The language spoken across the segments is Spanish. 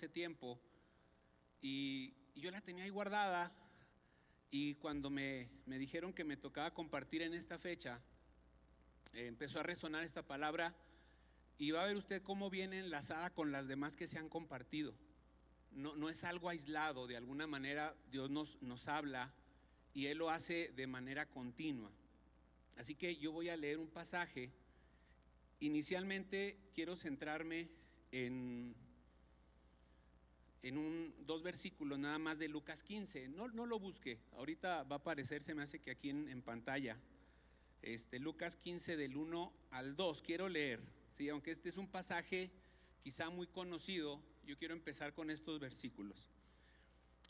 hace tiempo y yo la tenía ahí guardada, y cuando me dijeron que me tocaba compartir en esta fecha, empezó a resonar esta palabra, y va a ver usted cómo viene enlazada con las demás que se han compartido. No es algo aislado, de alguna manera Dios nos habla y Él lo hace de manera continua. Así que yo voy a leer un pasaje. Inicialmente quiero centrarme en dos versículos nada más de Lucas 15. No lo busque, ahorita va a aparecer, se me hace que aquí en pantalla. Lucas 15 del 1 al 2 quiero leer, ¿sí? Aunque este es un pasaje quizá muy conocido, yo quiero empezar con estos versículos.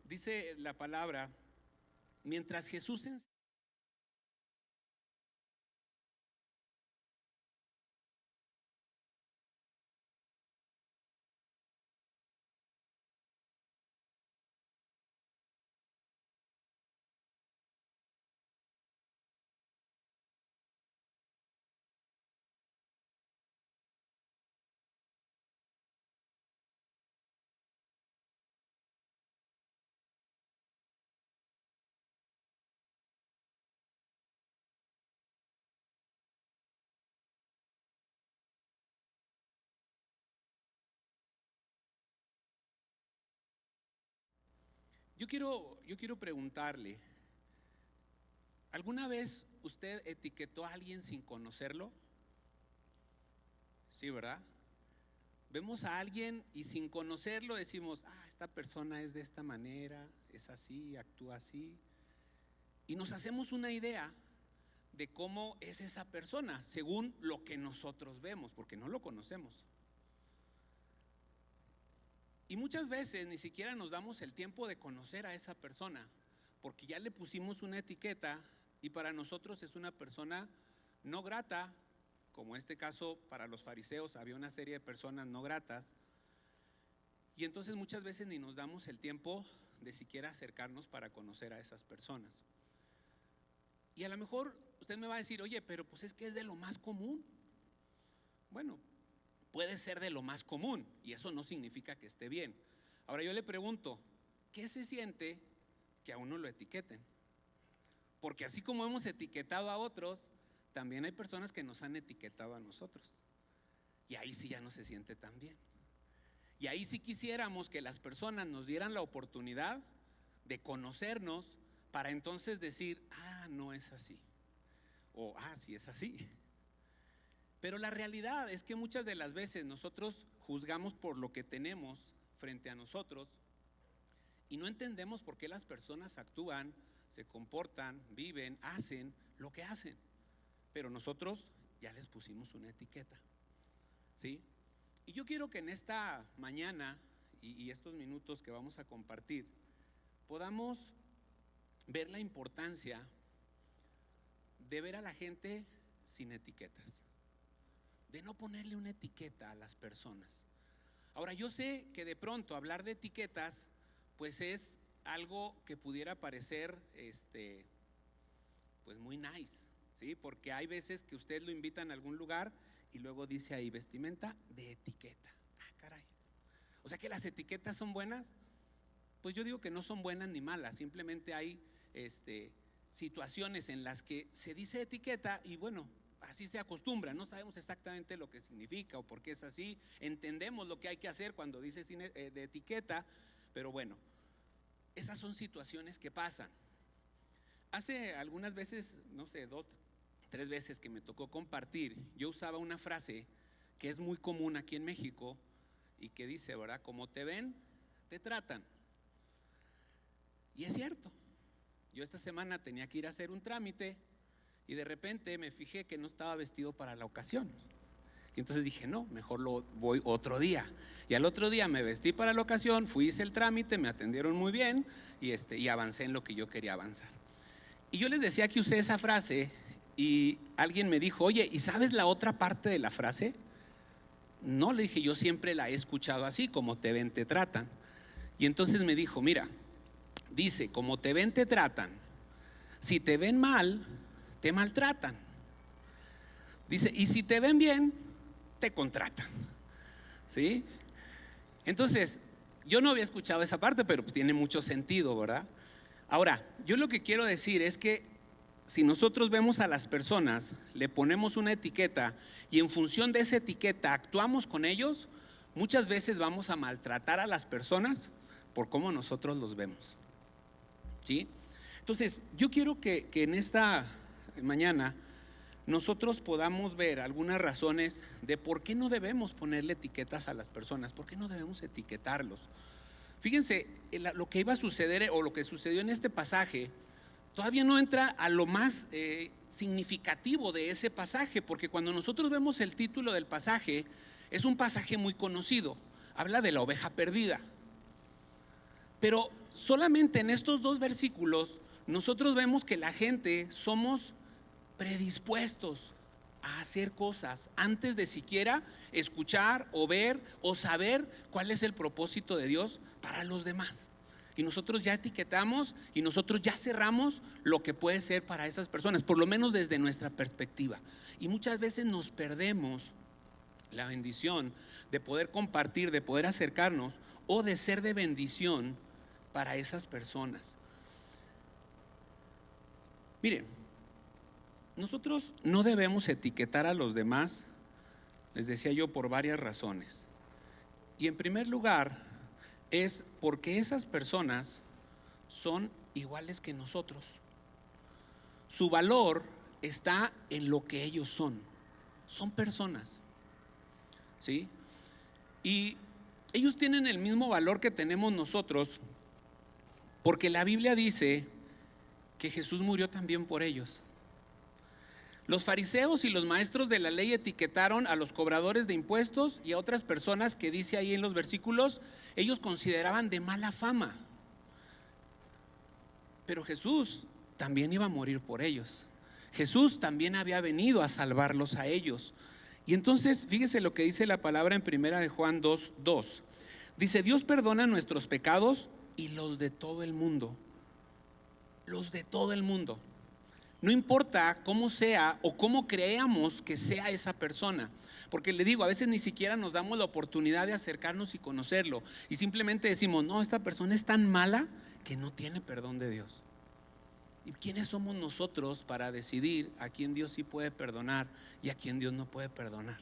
Dice la palabra: mientras Jesús yo quiero preguntarle, ¿alguna vez usted etiquetó a alguien sin conocerlo? Sí, ¿verdad? Vemos a alguien y sin conocerlo decimos: esta persona es de esta manera, es así, actúa así, y nos hacemos una idea de cómo es esa persona según lo que nosotros vemos, porque no lo conocemos. Y muchas veces ni siquiera nos damos el tiempo de conocer a esa persona, porque ya le pusimos una etiqueta y para nosotros es una persona no grata, como este caso para los fariseos había una serie de personas no gratas, y entonces muchas veces ni nos damos el tiempo de siquiera acercarnos para conocer a esas personas. Y a lo mejor usted me va a decir: oye, pero pues es que es de lo más común. Bueno, puede ser de lo más común y eso no significa que esté bien. Ahora yo le pregunto: ¿qué se siente que a uno lo etiqueten? Porque así como hemos etiquetado a otros, también hay personas que nos han etiquetado a nosotros, y ahí sí ya no se siente tan bien. Y ahí sí quisiéramos que las personas nos dieran la oportunidad de conocernos para entonces decir: no es así, o sí es así. Pero la realidad es que muchas de las veces nosotros juzgamos por lo que tenemos frente a nosotros y no entendemos por qué las personas actúan, se comportan, viven, hacen lo que hacen. Pero nosotros ya les pusimos una etiqueta, ¿sí? Y yo quiero que en esta mañana y estos minutos que vamos a compartir podamos ver la importancia de ver a la gente sin etiquetas, de no ponerle una etiqueta a las personas. Ahora yo sé que de pronto hablar de etiquetas pues es algo que pudiera parecer pues muy nice, ¿sí? Porque hay veces que usted lo invitan a algún lugar y luego dice ahí: vestimenta de etiqueta. Caray. O sea que las etiquetas son buenas. Pues yo digo que no son buenas ni malas, simplemente hay situaciones en las que se dice etiqueta y bueno, así se acostumbra. No sabemos exactamente lo que significa o por qué es así. Entendemos lo que hay que hacer cuando dice de etiqueta, pero bueno, esas son situaciones que pasan. Hace algunas veces, no sé, 2, 3 veces que me tocó compartir, yo usaba una frase que es muy común aquí en México y que dice, ¿verdad? Como te ven, te tratan. Y es cierto. Yo esta semana tenía que ir a hacer un trámite y de repente me fijé que no estaba vestido para la ocasión. Y entonces dije: no, mejor voy otro día. Y al otro día me vestí para la ocasión, fui, hice el trámite, me atendieron muy bien y avancé en lo que yo quería avanzar. Y yo les decía que usé esa frase y alguien me dijo: oye, ¿y sabes la otra parte de la frase? No, le dije: yo siempre la he escuchado así, como te ven, te tratan. Y entonces me dijo: mira, dice, como te ven, te tratan. Si te ven mal, te maltratan. Dice, y si te ven bien, te contratan. ¿Sí? Entonces, Yo no había escuchado esa parte, pero pues tiene mucho sentido, ¿verdad? Ahora, yo lo que quiero decir es que si nosotros vemos a las personas, le ponemos una etiqueta y en función de esa etiqueta actuamos con ellos, muchas veces vamos a maltratar a las personas por cómo nosotros los vemos, ¿sí? Entonces, yo quiero que en esta mañana nosotros podamos ver algunas razones de por qué no debemos ponerle etiquetas a las personas, por qué no debemos etiquetarlos. Fíjense, lo que iba a suceder o lo que sucedió en este pasaje todavía no entra a lo más significativo de ese pasaje, porque cuando nosotros vemos el título del pasaje, es un pasaje muy conocido, habla de la oveja perdida. Pero solamente en estos dos versículos nosotros vemos que la gente somos predispuestos a hacer cosas antes de siquiera escuchar o ver o saber cuál es el propósito de Dios para los demás. Y nosotros ya etiquetamos y nosotros ya cerramos lo que puede ser para esas personas, por lo menos desde nuestra perspectiva. Y muchas veces nos perdemos la bendición de poder compartir, de poder acercarnos o de ser de bendición para esas personas. Miren, nosotros no debemos etiquetar a los demás, les decía yo, por varias razones. Y en primer lugar es porque esas personas son iguales que nosotros. Su valor está en lo que ellos son personas, ¿sí? Y ellos tienen el mismo valor que tenemos nosotros, porque la Biblia dice que Jesús murió también por ellos. Los fariseos y los maestros de la ley etiquetaron a los cobradores de impuestos y a otras personas que dice ahí en los versículos, ellos consideraban de mala fama. Pero Jesús también iba a morir por ellos. Jesús también había venido a salvarlos a ellos. Y entonces, fíjese lo que dice la palabra en primera de Juan 2:2. Dice, Dios perdona nuestros pecados y los de todo el mundo. Los de todo el mundo. No importa cómo sea o cómo creamos que sea esa persona. Porque le digo, a veces ni siquiera nos damos la oportunidad de acercarnos y conocerlo. Y simplemente decimos, no, esta persona es tan mala que no tiene perdón de Dios. ¿Y quiénes somos nosotros para decidir a quién Dios sí puede perdonar y a quién Dios no puede perdonar?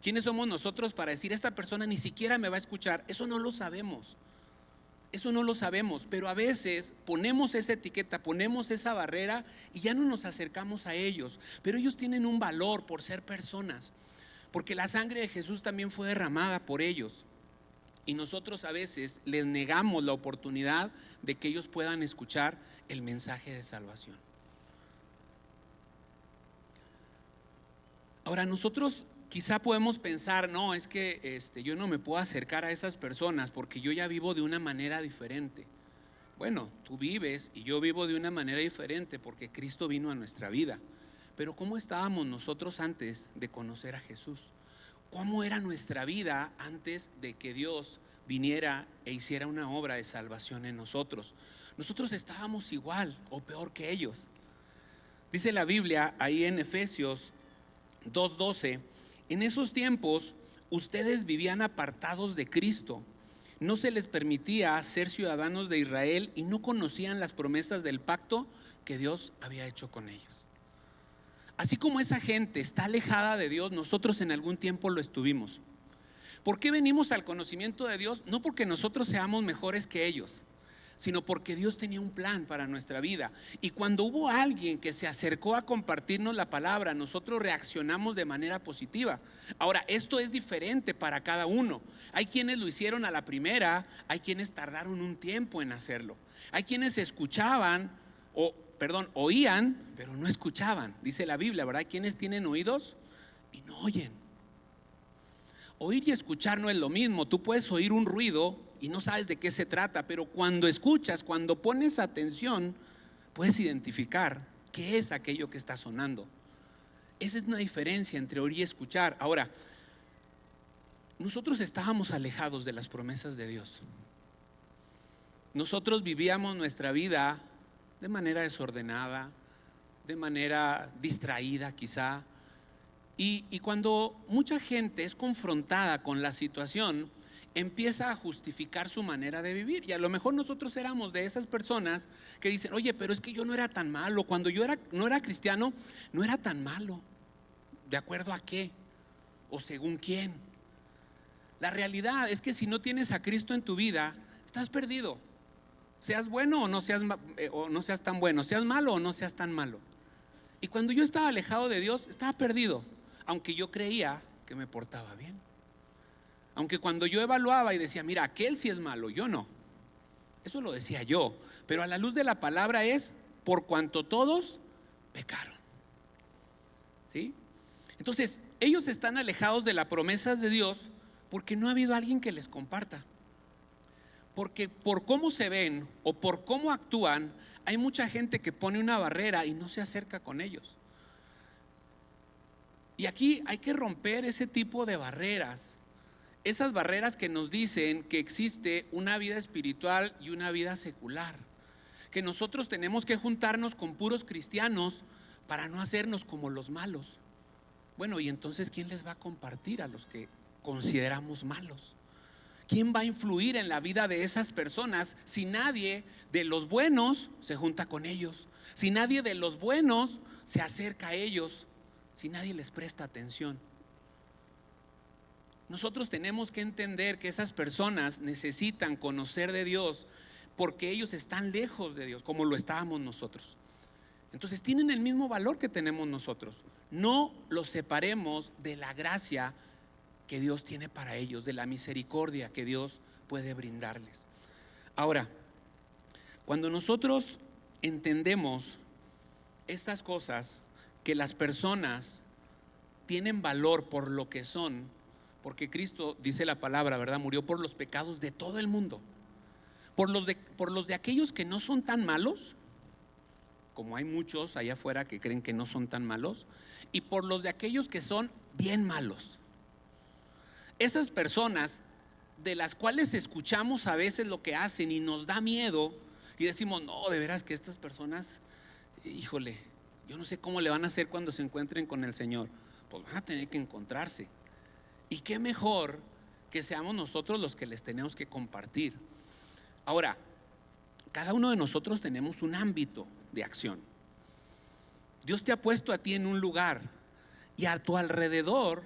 ¿Quiénes somos nosotros para decir, esta persona ni siquiera me va a escuchar? Eso no lo sabemos. Eso no lo sabemos, pero a veces ponemos esa etiqueta, ponemos esa barrera y ya no nos acercamos a ellos. Pero ellos tienen un valor por ser personas, porque la sangre de Jesús también fue derramada por ellos. Y nosotros a veces les negamos la oportunidad de que ellos puedan escuchar el mensaje de salvación. Ahora nosotros quizá podemos pensar, no, es que yo no me puedo acercar a esas personas porque yo ya vivo de una manera diferente. Bueno, tú vives y yo vivo de una manera diferente porque Cristo vino a nuestra vida. Pero ¿cómo estábamos nosotros antes de conocer a Jesús? ¿Cómo era nuestra vida antes de que Dios viniera e hiciera una obra de salvación en nosotros? Nosotros estábamos igual o peor que ellos. Dice la Biblia ahí en Efesios 2:12, en esos tiempos ustedes vivían apartados de Cristo, no se les permitía ser ciudadanos de Israel y no conocían las promesas del pacto que Dios había hecho con ellos. Así como esa gente está alejada de Dios, nosotros en algún tiempo lo estuvimos. ¿Por qué venimos al conocimiento de Dios? No porque nosotros seamos mejores que ellos, sino porque Dios tenía un plan para nuestra vida. Y cuando hubo alguien que se acercó a compartirnos la palabra, nosotros reaccionamos de manera positiva. Ahora, esto es diferente para cada uno. Hay quienes lo hicieron a la primera, hay quienes tardaron un tiempo en hacerlo. Hay quienes escuchaban, oían, pero no escuchaban. Dice la Biblia, ¿verdad? Hay quienes tienen oídos y no oyen. Oír y escuchar no es lo mismo. Tú puedes oír un ruido y no sabes de qué se trata, pero cuando escuchas, cuando pones atención, puedes identificar qué es aquello que está sonando. Esa es una diferencia entre oír y escuchar. Ahora, nosotros estábamos alejados de las promesas de Dios. Nosotros vivíamos nuestra vida de manera desordenada, de manera distraída quizá. Y cuando mucha gente es confrontada con la situación, empieza a justificar su manera de vivir. Y a lo mejor nosotros éramos de esas personas que dicen: oye, pero es que yo no era tan malo. Cuando yo no era cristiano, no era tan malo. ¿De acuerdo a qué? ¿O según quién? La realidad es que si no tienes a Cristo en tu vida, estás perdido. Seas bueno o no seas tan bueno, seas malo o no seas tan malo. Y cuando yo estaba alejado de Dios, estaba perdido, aunque yo creía que me portaba bien. Aunque cuando yo evaluaba y decía: mira, aquel sí es malo, yo no. Eso lo decía yo. Pero a la luz de la palabra es: por cuanto todos pecaron. ¿Sí? Entonces, ellos están alejados de las promesas de Dios porque no ha habido alguien que les comparta. Porque por cómo se ven o por cómo actúan, hay mucha gente que pone una barrera y no se acerca con ellos. Y aquí hay que romper ese tipo de barreras. Esas barreras que nos dicen que existe una vida espiritual y una vida secular. Que nosotros tenemos que juntarnos con puros cristianos para no hacernos como los malos. Bueno, y entonces, ¿quién les va a compartir a los que consideramos malos? ¿Quién va a influir en la vida de esas personas si nadie de los buenos se junta con ellos? Si nadie de los buenos se acerca a ellos, si nadie les presta atención. Nosotros tenemos que entender que esas personas necesitan conocer de Dios porque ellos están lejos de Dios, como lo estábamos nosotros. Entonces tienen el mismo valor que tenemos nosotros. No los separemos de la gracia que Dios tiene para ellos, de la misericordia que Dios puede brindarles. Ahora, cuando nosotros entendemos estas cosas, que las personas tienen valor por lo que son, porque Cristo, dice la palabra, ¿verdad?, murió por los pecados de todo el mundo, por los de aquellos que no son tan malos, como hay muchos allá afuera que creen que no son tan malos, y por los de aquellos que son bien malos. Esas personas de las cuales escuchamos a veces lo que hacen y nos da miedo y decimos: no, de veras que estas personas, híjole, yo no sé cómo le van a hacer cuando se encuentren con el Señor. Pues van a tener que encontrarse. Y qué mejor que seamos nosotros los que les tenemos que compartir. Ahora, cada uno de nosotros tenemos un ámbito de acción. Dios te ha puesto a ti en un lugar y a tu alrededor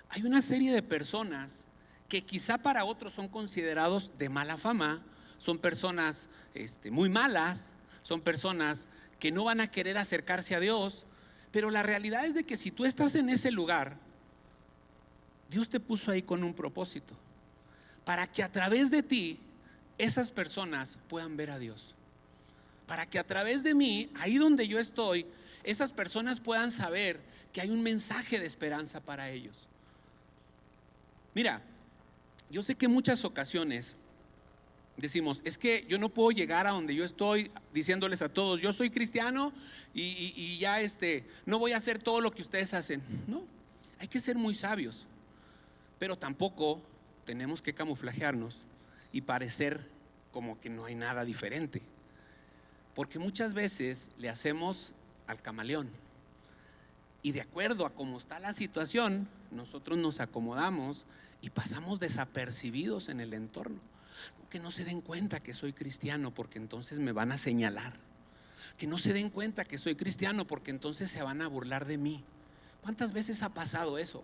hay una serie de personas que quizá para otros son considerados de mala fama, son personas muy malas, son personas que no van a querer acercarse a Dios, pero la realidad es de que si tú estás en ese lugar, Dios te puso ahí con un propósito, para que a través de ti esas personas puedan ver a Dios, para que a través de mí, ahí donde yo estoy, esas personas puedan saber que hay un mensaje de esperanza para ellos. Mira, yo sé que en muchas ocasiones decimos: es que yo no puedo llegar a donde yo estoy diciéndoles a todos: yo soy cristiano y ya no voy a hacer todo lo que ustedes hacen. No, hay que ser muy sabios, pero tampoco tenemos que camuflajearnos y parecer como que no hay nada diferente, porque muchas veces le hacemos al camaleón y de acuerdo a cómo está la situación, nosotros nos acomodamos y pasamos desapercibidos en el entorno. Que no se den cuenta que soy cristiano, porque entonces me van a señalar. Que no se den cuenta que soy cristiano, porque entonces se van a burlar de mí. ¿Cuántas veces ha pasado eso?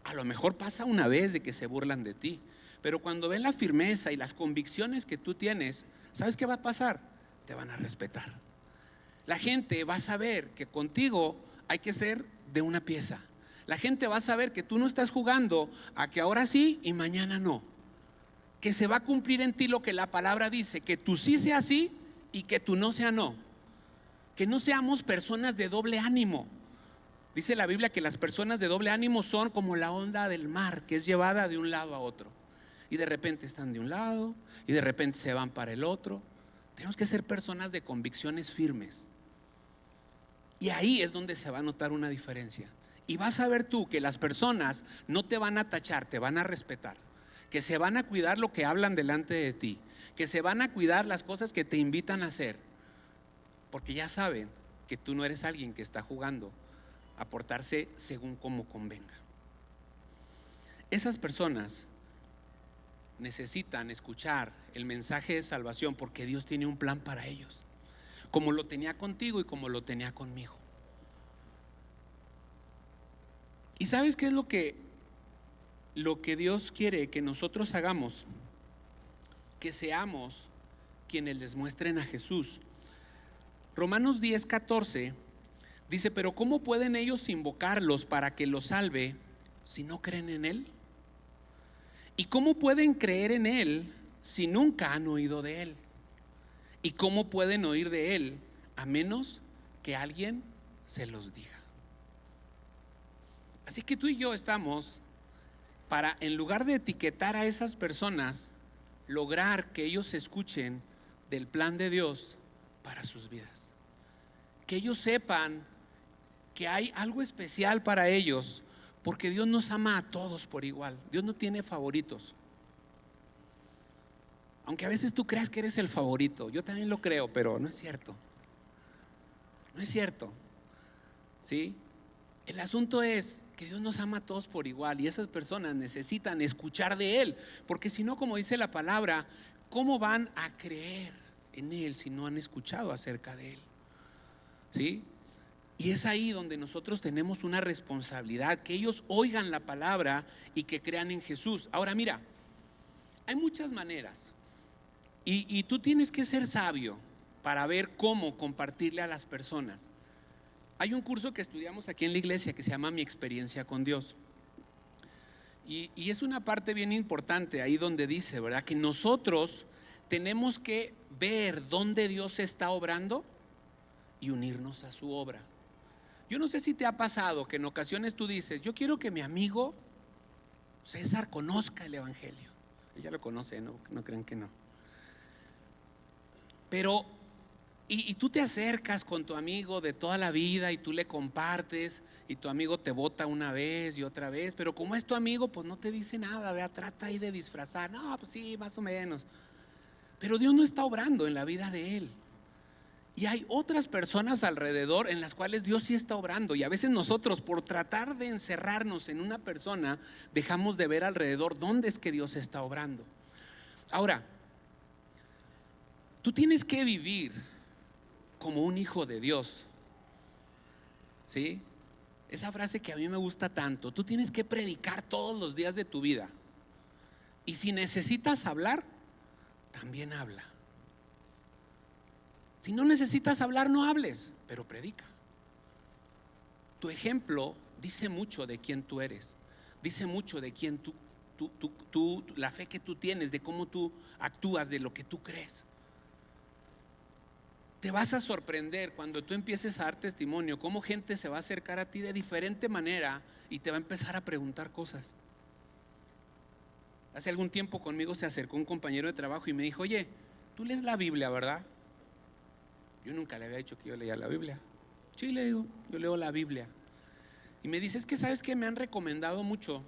A lo mejor pasa una vez de que se burlan de ti, pero cuando ven la firmeza y las convicciones que tú tienes, ¿sabes qué va a pasar? Te van a respetar. La gente va a saber que contigo hay que ser de una pieza. La gente va a saber que tú no estás jugando a que ahora sí y mañana no, que se va a cumplir en ti lo que la palabra dice, que tú sí sea sí y que tú no sea no, que no seamos personas de doble ánimo. Dice la Biblia que las personas de doble ánimo son como la onda del mar, que es llevada de un lado a otro, y de repente están de un lado y de repente se van para el otro. Tenemos que ser personas de convicciones firmes, y ahí es donde se va a notar una diferencia. Y vas a ver tú que las personas no te van a tachar, te van a respetar, que se van a cuidar lo que hablan delante de ti, que se van a cuidar las cosas que te invitan a hacer, porque ya saben que tú no eres alguien que está jugando a portarse según como convenga. Esas personas necesitan escuchar el mensaje de salvación porque Dios tiene un plan para ellos, como lo tenía contigo y como lo tenía conmigo. ¿Y sabes qué es lo que Dios quiere que nosotros hagamos? Que seamos quienes les muestren a Jesús. Romanos 10:14 dice: pero ¿cómo pueden ellos invocarlos para que los salve si no creen en Él? ¿Y cómo pueden creer en Él si nunca han oído de Él? ¿Y cómo pueden oír de Él a menos que alguien se los diga? Así que tú y yo estamos para, en lugar de etiquetar a esas personas, lograr que ellos escuchen del plan de Dios para sus vidas. Que ellos sepan que hay algo especial para ellos, porque Dios nos ama a todos por igual. Dios no tiene favoritos. Aunque a veces tú creas que eres el favorito, yo también lo creo, pero no es cierto. No es cierto. ¿Sí? El asunto es que Dios nos ama a todos por igual y esas personas necesitan escuchar de Él, porque si no, como dice la palabra, ¿cómo van a creer en Él si no han escuchado acerca de Él? ¿Sí? Y es ahí donde nosotros tenemos una responsabilidad, que ellos oigan la palabra y que crean en Jesús. Ahora mira, hay muchas maneras y tú tienes que ser sabio para ver cómo compartirle a las personas. Hay un curso que estudiamos aquí en la iglesia que se llama Mi experiencia con Dios. Y es una parte bien importante ahí donde dice, ¿verdad?, que nosotros tenemos que ver dónde Dios está obrando y unirnos a su obra. Yo no sé si te ha pasado que en ocasiones tú dices: yo quiero que mi amigo César conozca el evangelio. Él ya lo conoce, no crean que no. Pero y tú te acercas con tu amigo de toda la vida y tú le compartes y tu amigo te bota una vez y otra vez, pero como es tu amigo, pues no te dice nada, ¿verdad? Trata ahí de disfrazar. No, pues sí, más o menos. Pero Dios no está obrando en la vida de él. Y hay otras personas alrededor en las cuales Dios sí está obrando. Y a veces nosotros, por tratar de encerrarnos en una persona, dejamos de ver alrededor dónde es que Dios está obrando. Ahora, tú tienes que vivir como un hijo de Dios. ¿Sí? Esa frase que a mí me gusta tanto. Tú tienes que predicar todos los días de tu vida. Y si necesitas hablar, también habla. Si no necesitas hablar, no hables, pero predica. Tu ejemplo dice mucho de quién tú eres. Dice mucho de quién tú, la fe que tú tienes, de cómo tú actúas, de lo que tú crees. Te vas a sorprender cuando tú empieces a dar testimonio, cómo gente se va a acercar a ti de diferente manera y te va a empezar a preguntar cosas. Hace algún tiempo conmigo se acercó un compañero de trabajo y me dijo: oye, tú lees la Biblia, ¿verdad? Yo nunca le había dicho que yo leía la Biblia. Sí, le digo, yo leo la Biblia. Y me dice: es que sabes que me han recomendado mucho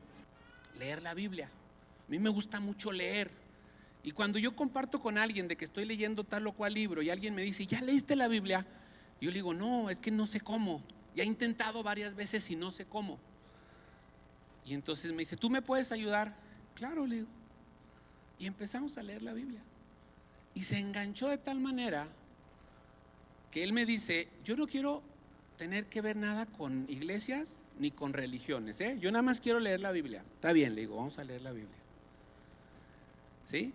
leer la Biblia. A mí me gusta mucho leer. Y cuando yo comparto con alguien de que estoy leyendo tal o cual libro y alguien me dice: ¿ya leíste la Biblia? Yo le digo: no, es que no sé cómo. Ya he intentado varias veces y no sé cómo. Y entonces me dice: ¿tú me puedes ayudar? Claro, le digo. Y empezamos a leer la Biblia. Y se enganchó de tal manera que él me dice: yo no quiero tener que ver nada con iglesias ni con religiones, ¿eh? Yo nada más quiero leer la Biblia. Está bien, le digo, vamos a leer la Biblia. ¿Sí?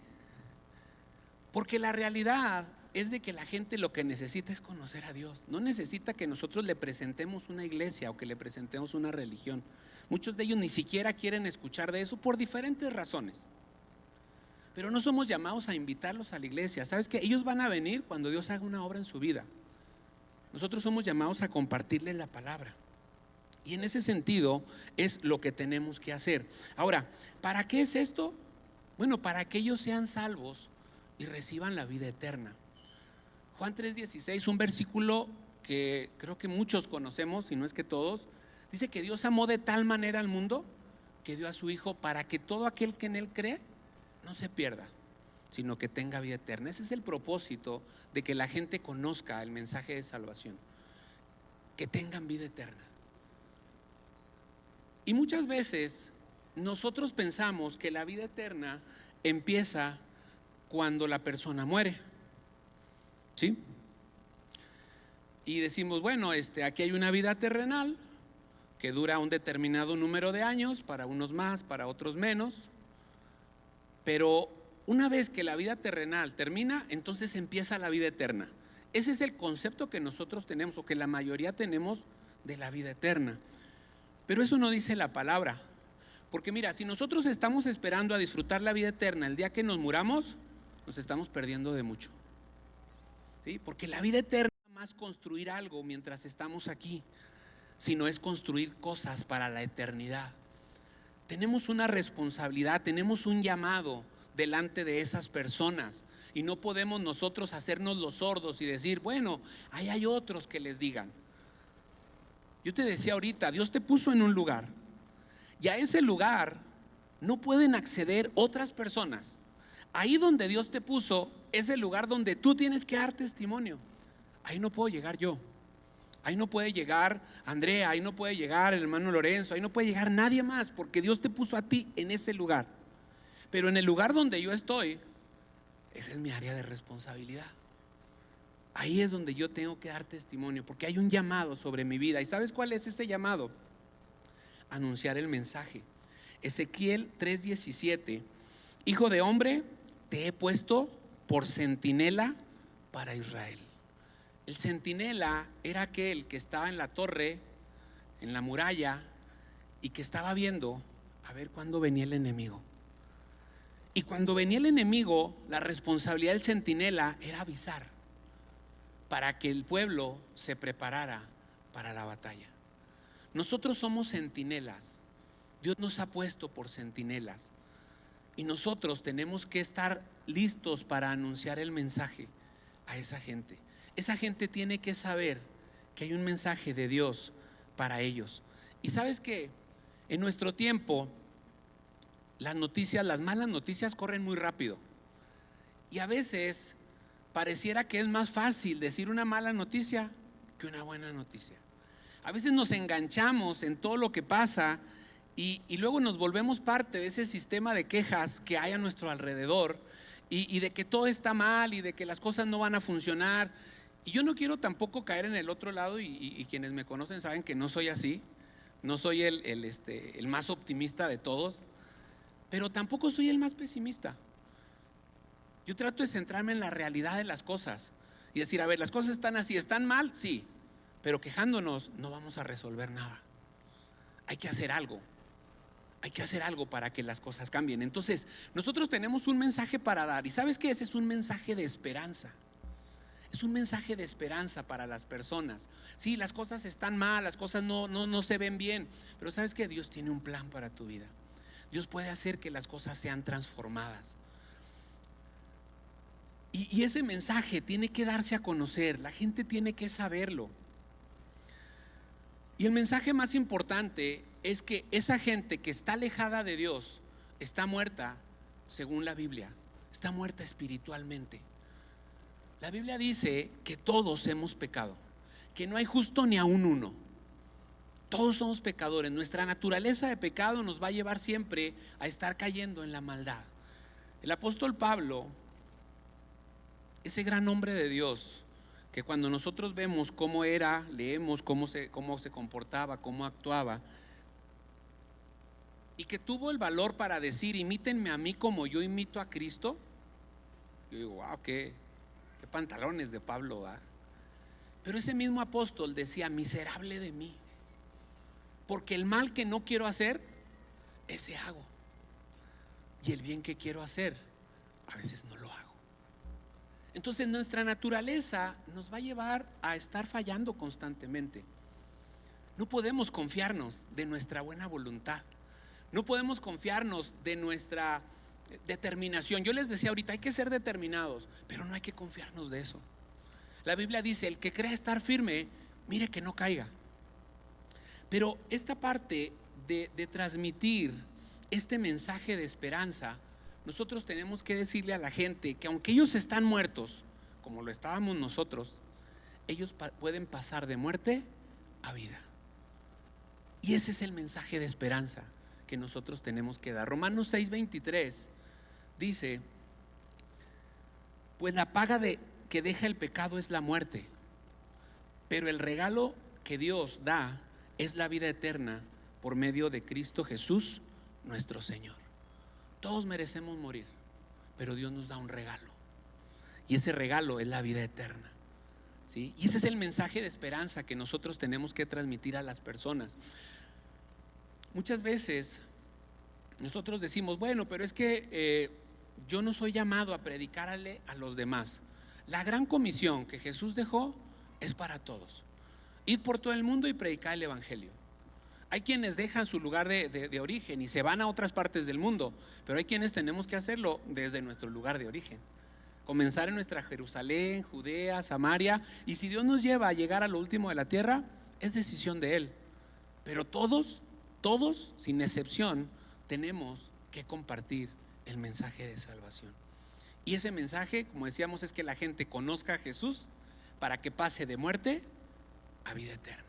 Porque la realidad es de que la gente lo que necesita es conocer a Dios. No necesita que nosotros le presentemos una iglesia o que le presentemos una religión. Muchos de ellos ni siquiera quieren escuchar de eso por diferentes razones. Pero no somos llamados a invitarlos a la iglesia. ¿Sabes qué? Ellos van a venir cuando Dios haga una obra en su vida. Nosotros somos llamados a compartirles la palabra. Y en ese sentido es lo que tenemos que hacer. Ahora, ¿para qué es esto? Bueno, para que ellos sean salvos y reciban la vida eterna. Juan 3:16, un versículo que creo que muchos conocemos, y no es que todos. Dice que Dios amó de tal manera al mundo que dio a su Hijo para que todo aquel que en Él cree no se pierda, sino que tenga vida eterna. Ese es el propósito de que la gente conozca el mensaje de salvación, que tengan vida eterna. Y muchas veces nosotros pensamos que la vida eterna empieza cuando la persona muere, ¿sí? Y decimos, bueno, aquí hay una vida terrenal que dura un determinado número de años, para unos más, para otros menos, pero una vez que la vida terrenal termina, entonces empieza la vida eterna. Ese es el concepto que nosotros tenemos, o que la mayoría tenemos, de la vida eterna. Pero eso no dice la palabra, porque mira, si nosotros estamos esperando a disfrutar la vida eterna el día que nos muramos, nos estamos perdiendo de mucho, ¿sí? Porque la vida eterna no es más construir algo mientras estamos aquí, sino es construir cosas para la eternidad. Tenemos una responsabilidad, tenemos un llamado delante de esas personas, y no podemos nosotros hacernos los sordos y decir, bueno, ahí hay otros que les digan. Yo te decía ahorita, Dios te puso en un lugar, y a ese lugar no pueden acceder otras personas. Ahí donde Dios te puso es el lugar donde tú tienes que dar testimonio. Ahí no puedo llegar yo, ahí no puede llegar Andrea, ahí no puede llegar el hermano Lorenzo, ahí no puede llegar nadie más, porque Dios te puso a ti en ese lugar. Pero en el lugar donde yo estoy, esa es mi área de responsabilidad. Ahí es donde yo tengo que dar testimonio, porque hay un llamado sobre mi vida. ¿Y sabes cuál es ese llamado? Anunciar el mensaje. Ezequiel 3:17: Hijo de hombre, te he puesto por centinela para Israel. El centinela era aquel que estaba en la torre, en la muralla, y que estaba viendo a ver cuándo venía el enemigo. Y cuando venía el enemigo, la responsabilidad del centinela era avisar, para que el pueblo se preparara para la batalla. Nosotros somos centinelas. Dios nos ha puesto por centinelas, y nosotros tenemos que estar listos para anunciar el mensaje a esa gente. Esa gente tiene que saber que hay un mensaje de Dios para ellos. Y sabes que en nuestro tiempo las noticias, las malas noticias corren muy rápido, y a veces pareciera que es más fácil decir una mala noticia que una buena noticia. A veces nos enganchamos en todo lo que pasa, y luego nos volvemos parte de ese sistema de quejas que hay a nuestro alrededor, y de que todo está mal y de que las cosas no van a funcionar. Y yo no quiero tampoco caer en el otro lado, y quienes me conocen saben que no soy así. No soy el más optimista de todos, pero tampoco soy el más pesimista. Yo trato de centrarme en la realidad de las cosas y decir, a ver, las cosas están así, están mal, sí, pero quejándonos no vamos a resolver nada. Hay que hacer algo. Hay que hacer algo para que las cosas cambien. Entonces, nosotros tenemos un mensaje para dar, y ¿sabes qué? Ese es un mensaje de esperanza. Es un mensaje de esperanza para las personas. Sí, las cosas están mal, las cosas no se ven bien, pero ¿sabes qué? Dios tiene un plan para tu vida. Dios puede hacer que las cosas sean transformadas. Y ese mensaje tiene que darse a conocer. La gente tiene que saberlo. Y el mensaje más importante es que esa gente que está alejada de Dios está muerta, según la Biblia. Está muerta espiritualmente. La Biblia dice que todos hemos pecado, que no hay justo ni aún uno. Todos somos pecadores. Nuestra naturaleza de pecado nos va a llevar siempre a estar cayendo en la maldad. El apóstol Pablo, ese gran hombre de Dios, que cuando nosotros vemos cómo era, leemos cómo se comportaba, cómo actuaba, y que tuvo el valor para decir, imítenme a mí como yo imito a Cristo. Yo digo, wow, qué pantalones de Pablo, ¿verdad? Pero ese mismo apóstol decía, miserable de mí, porque el mal que no quiero hacer, ese hago, y el bien que quiero hacer, a veces no lo hago. Entonces nuestra naturaleza nos va a llevar a estar fallando constantemente. No podemos confiarnos de nuestra buena voluntad, no podemos confiarnos de nuestra determinación. Yo les decía ahorita, hay que ser determinados, pero no hay que confiarnos de eso. La Biblia dice, el que crea estar firme, mire que no caiga. Pero esta parte de transmitir este mensaje de esperanza, nosotros tenemos que decirle a la gente que aunque ellos están muertos, como lo estábamos nosotros, ellos pueden pasar de muerte a vida. Y ese es el mensaje de esperanza que nosotros tenemos que dar. Romanos 6:23 dice: pues la paga que deja el pecado es la muerte, pero el regalo que Dios da es la vida eterna por medio de Cristo Jesús nuestro Señor. Todos merecemos morir, pero Dios nos da un regalo, y ese regalo es la vida eterna, ¿sí? Y ese es el mensaje de esperanza que nosotros tenemos que transmitir a las personas. Muchas veces nosotros decimos: bueno, pero es que yo no soy llamado a predicarle a los demás. La gran comisión que Jesús dejó es para todos: ir por todo el mundo y predicar el evangelio. Hay quienes dejan su lugar de origen y se van a otras partes del mundo, pero hay quienes tenemos que hacerlo desde nuestro lugar de origen. Comenzar en nuestra Jerusalén, Judea, Samaria, y si Dios nos lleva a llegar a lo último de la tierra, es decisión de Él. Pero todos, sin excepción, tenemos que compartir el mensaje de salvación. Y ese mensaje, como decíamos, es que la gente conozca a Jesús para que pase de muerte a vida eterna.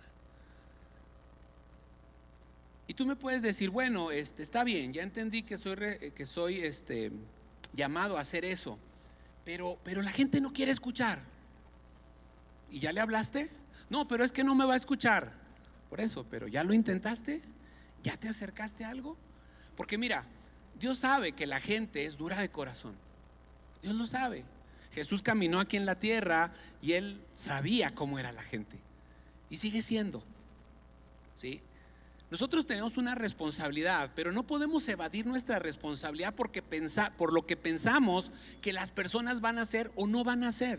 Y tú me puedes decir: bueno, está bien, ya entendí que soy llamado a hacer eso, pero la gente no quiere escuchar. ¿Y ya le hablaste? No, pero es que no me va a escuchar. Por eso, pero ¿ya lo intentaste? ¿Ya te acercaste a algo? Porque mira, Dios sabe que la gente es dura de corazón. Dios lo sabe. Jesús caminó aquí en la tierra y Él sabía cómo era la gente, y sigue siendo, ¿sí? Nosotros tenemos una responsabilidad, pero no podemos evadir nuestra responsabilidad por lo que pensamos que las personas van a hacer o no van a hacer.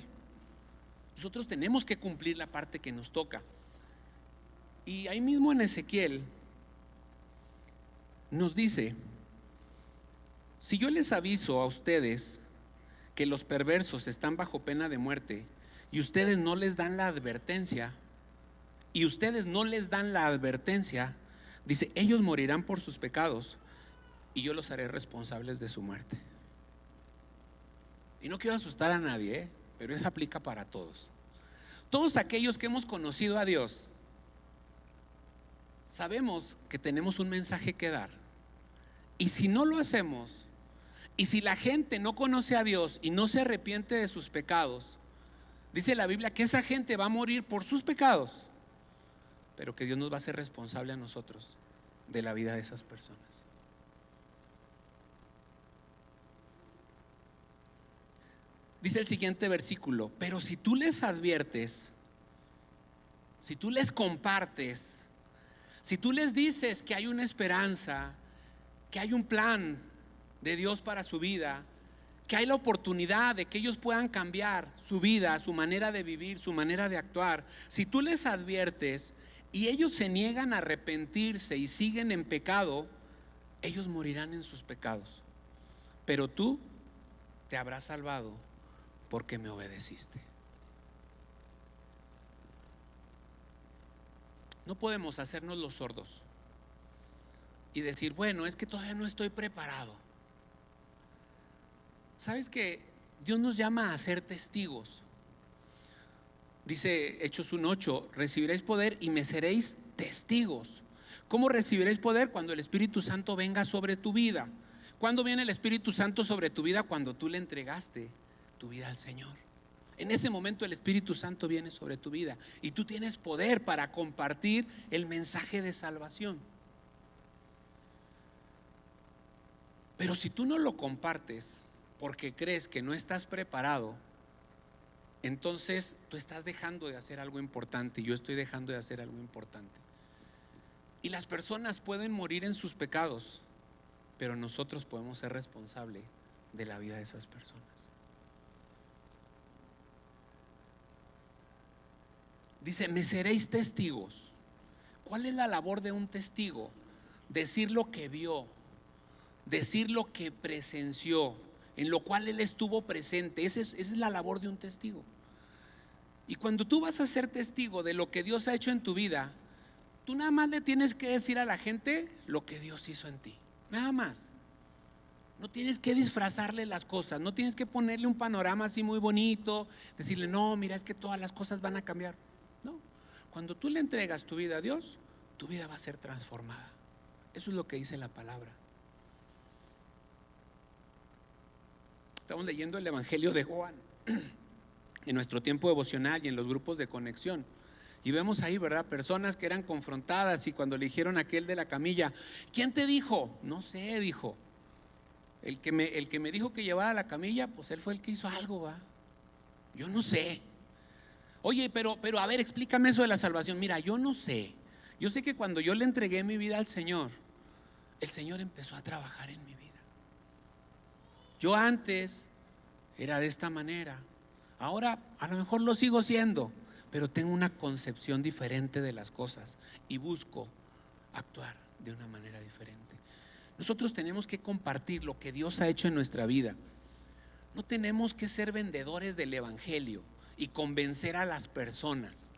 Nosotros tenemos que cumplir la parte que nos toca. Y ahí mismo en Ezequiel nos dice: si yo les aviso a ustedes que los perversos están bajo pena de muerte y ustedes no les dan la advertencia, dice, ellos morirán por sus pecados y yo los haré responsables de su muerte. Y no quiero asustar a nadie, pero eso aplica para todos. Todos aquellos que hemos conocido a Dios sabemos que tenemos un mensaje que dar, y si no lo hacemos, y si la gente no conoce a Dios y no se arrepiente de sus pecados, dice la Biblia que esa gente va a morir por sus pecados, pero que Dios nos va a hacer responsable a nosotros de la vida de esas personas. Dice el siguiente versículo: pero si tú les adviertes, si tú les compartes, si tú les dices que hay una esperanza, que hay un plan de Dios para su vida, que hay la oportunidad de que ellos puedan cambiar su vida, su manera de vivir, su manera de actuar, si tú les adviertes y ellos se niegan a arrepentirse y siguen en pecado, ellos morirán en sus pecados, pero tú te habrás salvado porque me obedeciste. No podemos hacernos los sordos y decir: bueno, es que todavía no estoy preparado. ¿Sabes que Dios nos llama a ser testigos? Dice Hechos 1:8: recibiréis poder y me seréis testigos. ¿Cómo recibiréis poder? Cuando el Espíritu Santo venga sobre tu vida. ¿Cuándo viene el Espíritu Santo sobre tu vida? Cuando tú le entregaste tu vida al Señor. En ese momento el Espíritu Santo viene sobre tu vida y tú tienes poder para compartir el mensaje de salvación. Pero si tú no lo compartes porque crees que no estás preparado, entonces tú estás dejando de hacer algo importante y yo estoy dejando de hacer algo importante. Y las personas pueden morir en sus pecados, pero nosotros podemos ser responsables de la vida de esas personas. Dice: me seréis testigos. ¿Cuál es la labor de un testigo? Decir lo que vio, decir lo que presenció, en lo cual él estuvo presente. Esa es la labor de un testigo. Y cuando tú vas a ser testigo de lo que Dios ha hecho en tu vida, tú nada más le tienes que decir a la gente lo que Dios hizo en ti, nada más. No tienes que disfrazarle las cosas, no tienes que ponerle un panorama así muy bonito, decirle: no, mira, es que todas las cosas van a cambiar. No, cuando tú le entregas tu vida a Dios, tu vida va a ser transformada. Eso es lo que dice la palabra. Estamos leyendo el Evangelio de Juan en nuestro tiempo devocional y en los grupos de conexión. Y vemos ahí, ¿verdad? Personas que eran confrontadas y cuando le dijeron a aquel de la camilla, ¿quién te dijo? No sé, dijo. El que me dijo que llevara la camilla, pues él fue el que hizo algo, ¿va? Yo no sé. Oye, pero a ver, explícame eso de la salvación. Mira, yo no sé. Yo sé que cuando yo le entregué mi vida al Señor, el Señor empezó a trabajar en mi vida. Yo antes era de esta manera. Ahora a lo mejor lo sigo siendo, pero tengo una concepción diferente de las cosas y busco actuar de una manera diferente. Nosotros tenemos que compartir lo que Dios ha hecho en nuestra vida. No tenemos que ser vendedores del Evangelio y convencer a las personas.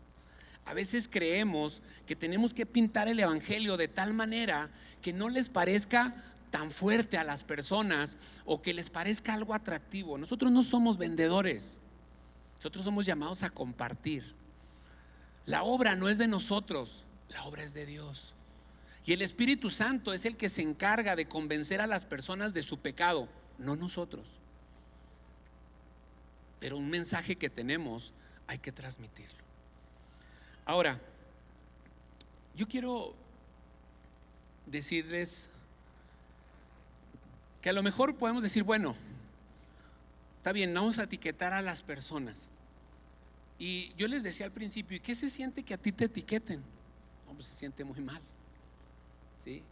A veces creemos que tenemos que pintar el Evangelio de tal manera que no les parezca tan fuerte a las personas o que les parezca algo atractivo. Nosotros no somos vendedores. Nosotros somos llamados a compartir. La obra no es de nosotros, la obra es de Dios. Y el Espíritu Santo es el que se encarga de convencer a las personas de su pecado, no nosotros. Pero un mensaje que tenemos hay que transmitirlo. Ahora, yo quiero decirles que a lo mejor podemos decir, bueno, está bien, vamos a etiquetar a las personas. Y yo les decía al principio, ¿y qué se siente que a ti te etiqueten? No, pues se siente muy mal, ¿sí?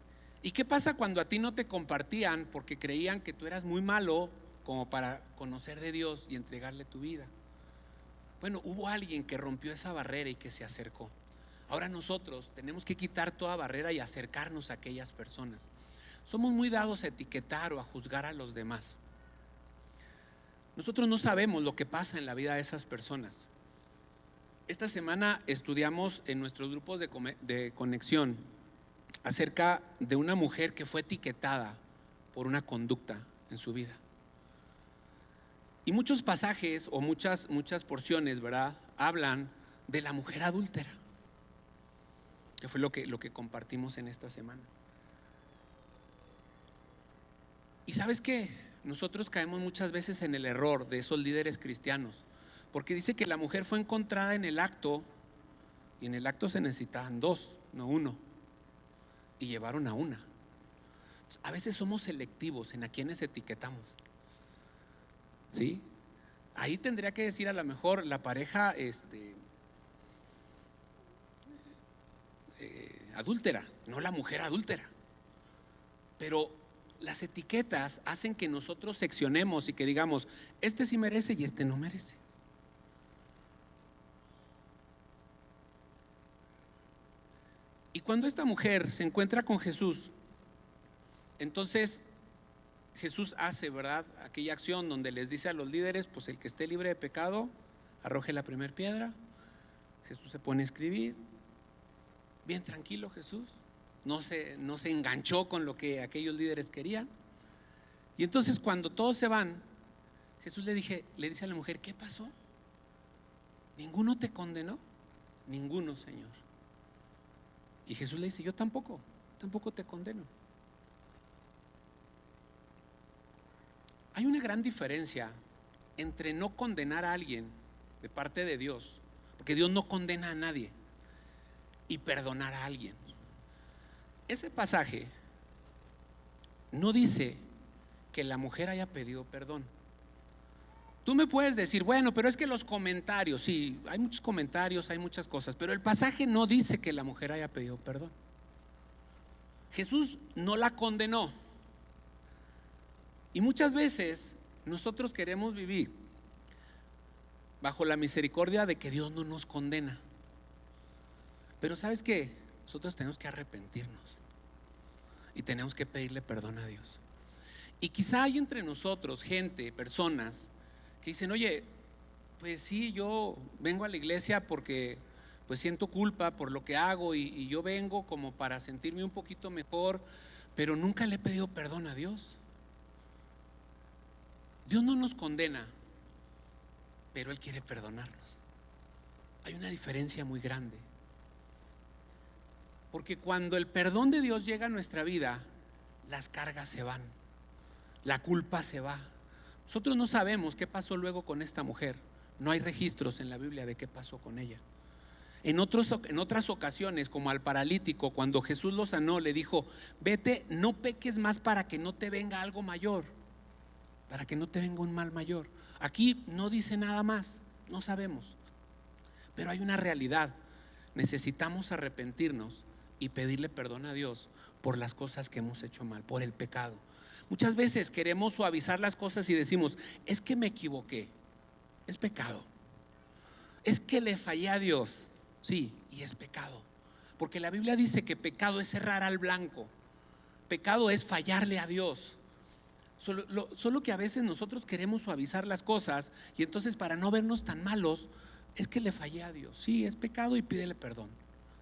¿Y qué pasa cuando a ti no te compartían porque creían que tú eras muy malo como para conocer de Dios y entregarle tu vida? Bueno, hubo alguien que rompió esa barrera y que se acercó. Ahora nosotros tenemos que quitar toda barrera y acercarnos a aquellas personas. Somos muy dados a etiquetar o a juzgar a los demás. Nosotros no sabemos lo que pasa en la vida de esas personas. Esta semana estudiamos en nuestros grupos de conexión acerca de una mujer que fue etiquetada por una conducta en su vida. Y muchos pasajes o muchas porciones, ¿verdad?, hablan de la mujer adúltera, que fue lo que compartimos en esta semana. Y ¿sabes qué? Nosotros caemos muchas veces en el error de esos líderes cristianos, porque dice que la mujer fue encontrada en el acto, y en el acto se necesitaban dos, no uno, y llevaron a una. A veces somos selectivos en a quienes etiquetamos, ¿sí? Ahí tendría que decir a lo mejor la pareja adúltera, no la mujer adúltera. Pero las etiquetas hacen que nosotros seccionemos y que digamos, este sí merece y este no merece. Y cuando esta mujer se encuentra con Jesús, entonces Jesús hace, ¿verdad?, aquella acción donde les dice a los líderes, pues el que esté libre de pecado, arroje la primera piedra. Jesús se pone a escribir, bien tranquilo Jesús, no se enganchó con lo que aquellos líderes querían. Y entonces cuando todos se van, Jesús le dice a la mujer, ¿qué pasó? ¿Ninguno te condenó? Ninguno, Señor. Y Jesús le dice, yo tampoco te condeno. Hay una gran diferencia entre no condenar a alguien de parte de Dios, porque Dios no condena a nadie, y perdonar a alguien. Ese pasaje no dice que la mujer haya pedido perdón. Tú me puedes decir, bueno, pero es que los comentarios, sí, hay muchos comentarios, hay muchas cosas, pero el pasaje no dice que la mujer haya pedido perdón. Jesús no la condenó. Y muchas veces nosotros queremos vivir bajo la misericordia de que Dios no nos condena. Pero ¿sabes qué? Nosotros tenemos que arrepentirnos y tenemos que pedirle perdón a Dios. Y quizá hay entre nosotros gente, personas que dicen, oye, pues sí, yo vengo a la iglesia porque pues siento culpa por lo que hago y yo vengo como para sentirme un poquito mejor, pero nunca le he pedido perdón a Dios. Dios no nos condena, pero Él quiere perdonarnos. Hay una diferencia muy grande, porque cuando el perdón de Dios llega a nuestra vida, las cargas se van, la culpa se va, Nosotros no sabemos qué pasó luego con esta mujer. No hay registros en la Biblia de qué pasó con ella. En otras ocasiones, como al paralítico, cuando Jesús lo sanó, le dijo: vete, no peques más para que no te venga algo mayor, para que no te venga un mal mayor. Aquí no dice nada más, no sabemos. Pero hay una realidad: necesitamos arrepentirnos y pedirle perdón a Dios por las cosas que hemos hecho mal, por el pecado. Muchas veces queremos suavizar las cosas y decimos: es que me equivoqué. Es pecado. Es que le fallé a Dios. Sí, y es pecado. Porque la Biblia dice que pecado es errar al blanco. Pecado es fallarle a Dios. Solo que a veces nosotros queremos suavizar las cosas, y entonces, para no vernos tan malos, es que le fallé a Dios. Sí, es pecado y pídele perdón.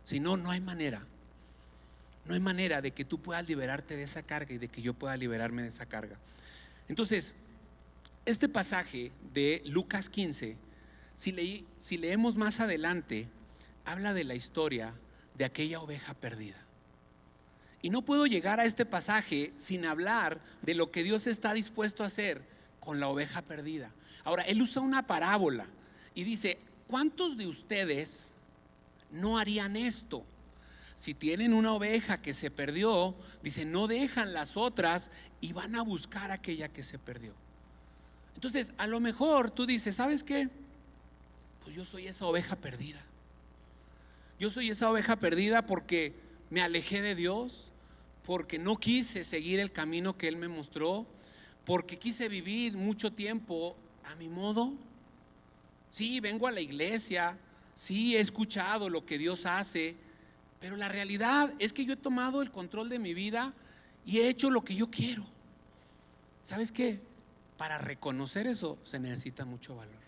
Si no, no hay manera. No hay manera de que tú puedas liberarte de esa carga y de que yo pueda liberarme de esa carga. Entonces, este pasaje de Lucas 15, si leemos más adelante, habla de la historia de aquella oveja perdida. Y no puedo llegar a este pasaje sin hablar de lo que Dios está dispuesto a hacer con la oveja perdida. Ahora, él usa una parábola y dice: ¿cuántos de ustedes no harían esto? Si tienen una oveja que se perdió, dice, no dejan las otras y van a buscar aquella que se perdió. Entonces, a lo mejor tú dices: ¿sabes qué? Pues yo soy esa oveja perdida. Yo soy esa oveja perdida porque me alejé de Dios, porque no quise seguir el camino que Él me mostró, porque quise vivir mucho tiempo a mi modo. Sí, vengo a la iglesia, sí, he escuchado lo que Dios hace, pero la realidad es que yo he tomado el control de mi vida y he hecho lo que yo quiero. ¿Sabes qué? Para reconocer eso se necesita mucho valor.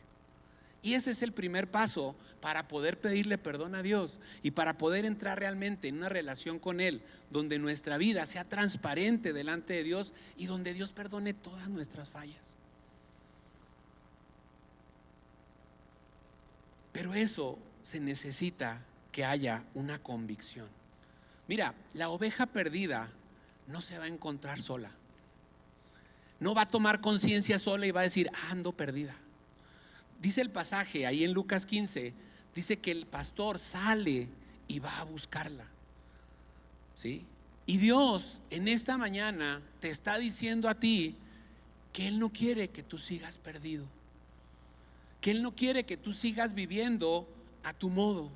Y ese es el primer paso para poder pedirle perdón a Dios y para poder entrar realmente en una relación con Él, donde nuestra vida sea transparente delante de Dios y donde Dios perdone todas nuestras fallas. Pero eso se necesita que haya una convicción. Mira, la oveja perdida no se va a encontrar sola. No va a tomar conciencia sola y va a decir: ando perdida. Dice el pasaje ahí en Lucas 15, dice que el pastor sale y va a buscarla. ¿Sí? Y Dios en esta mañana te está diciendo a ti que Él no quiere que tú sigas perdido, que Él no quiere que tú sigas viviendo a tu modo,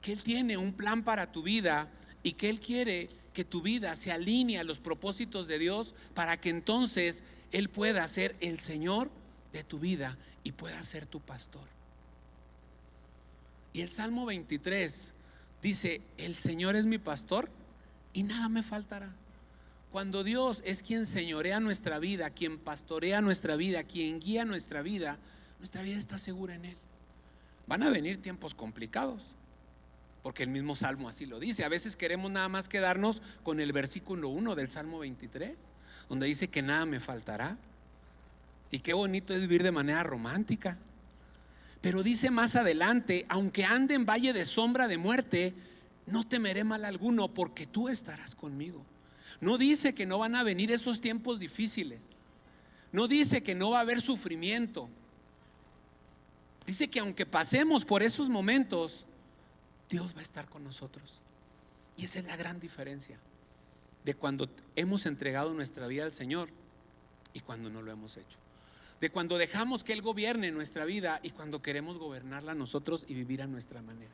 que Él tiene un plan para tu vida y que Él quiere que tu vida se alinee a los propósitos de Dios, para que entonces Él pueda ser el Señor de tu vida y pueda ser tu pastor. Y el Salmo 23 dice: el Señor es mi pastor y nada me faltará. Cuando Dios es quien señorea nuestra vida, quien pastorea nuestra vida, quien guía nuestra vida está segura en Él. Van a venir tiempos complicados, porque el mismo Salmo así lo dice. A veces queremos nada más quedarnos con el versículo 1 del Salmo 23, donde dice que nada me faltará. Y qué bonito es vivir de manera romántica. Pero dice más adelante: aunque ande en valle de sombra de muerte, no temeré mal alguno, porque tú estarás conmigo. No dice que no van a venir esos tiempos difíciles. No dice que no va a haber sufrimiento. Dice que aunque pasemos por esos momentos, Dios va a estar con nosotros. Y esa es la gran diferencia de cuando hemos entregado nuestra vida al Señor y cuando no lo hemos hecho. De cuando dejamos que Él gobierne nuestra vida y cuando queremos gobernarla nosotros y vivir a nuestra manera.